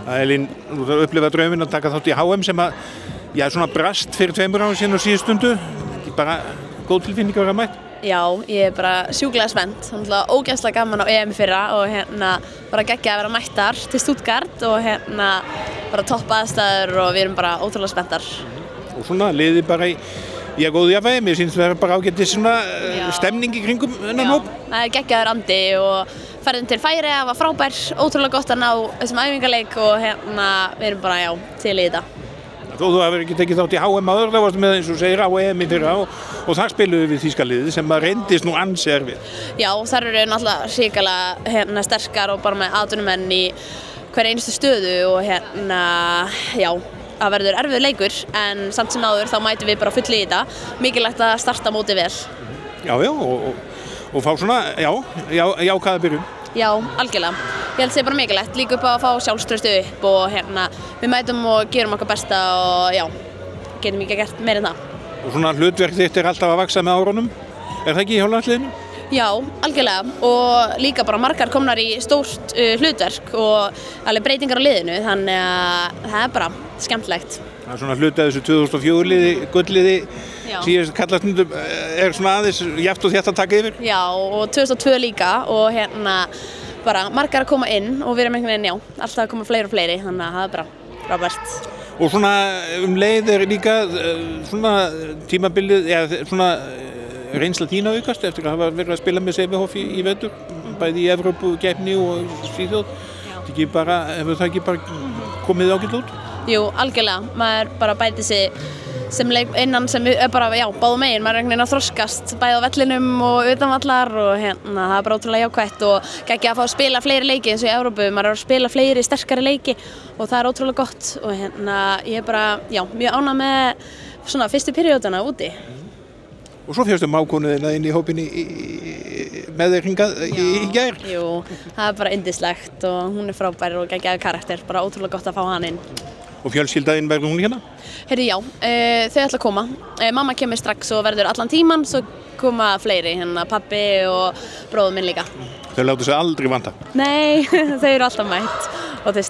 Elín, þú þarf að upplifa drauminn að taka þátt í HM sem að, já, svona brast fyrir 2 árum síðan á síðustu stundu. Bara góð tilfinning að vera mætt. Já, ég bara sjúklega spennt. Ógeðslega gaman á EM fyrra og bara geggjað að vera mættar til Stuttgart og bara topp aðstæður og við erum bara ótrúlega spenntar. Og svona liðið bara í góðu jafnvægi, mér sýnst það bara ágætis svona stemning í kringum þennan hóp. Það geggjaður andi og ferðin til Færeyja var frábær, ótrúlega gott að ná þessum æfingaleik og við erum bara, til í þetta. Þó þú hefur ekki tekið þátt í HM áður, það varst með eins og segir á EM í fyrra og þar spiluðu við þýska liðið sem reyndist nú ansi erfið. Já, þar eru náttúrulega hrikalega sterkar og bara með atvinnumenn í hverja einustu stöðu og það verður erfiður leikur en samt sem áður þá mætum við bara fulli í þetta. Mikilvægt að starta mótið vel. Já, og fá svona, jákvæða byrjun. Já, algjörlega. Ég held að það sé bara mikilvægt, líka upp á að fá sjálfstraustu upp og við mætum og gerum okkar besta og getum ekki gert meira en það. Og svona hlutverk þitt alltaf að vaxa með árunum, það ekki í hjóllandsliðinu? Já, algjörlega og líka bara margar komnar í stórt hlutverk og alveg breytingar á liðinu þannig að það er bara skemmtilegt. Það er svona hluti af þessu 2004 liði, gullliði, síðast kallastundum svona aðeins jafnt og þétt að taka yfir? Já, og 2002 líka og bara margar að koma inn og við erum einhvern veginn, alltaf að koma fleiri og fleiri þannig að það er bara frábært. Og svona leið líka svona tímabilið, svona reynsla þín að aukast eftir að hafa verið að spila með CBHF í vetur, bæði í Evrópukeppni og Svíþjóð. Hefur það ekki bara komið ágætlega út? Jú, algjörlega. Maður bara bæti sig sem leik innan sem er bara, báðum megin. Maður er einhvern veginn að þroskast bæði á vellinum og utanvallar og það er bara ótrúlega jákvætt og geggjað að fá að spila fleiri leiki eins og í Evrópu. Maður er að spila fleiri sterkari leiki og það er ótrúlega gott og ég er bara, mjög ánægð með svona fyrstu perióduna úti. Og svo fyrstu mákonuðina inn í hópinni með þér hingað í gær. Jú, það er bara yndislegt og hún er frábær og geggjaður karakter, bara ótrúlega gott að fá hann inn. Og fjölskyldaðinn verður hún hérna? Heyrðu, já, þau ætla að koma. Mamma kemur strax og verður allan tíman, svo koma fleiri, pabbi og bróður minn líka. Þau láta sig aldrei vanta? Nei, þau eru alltaf mætt og þau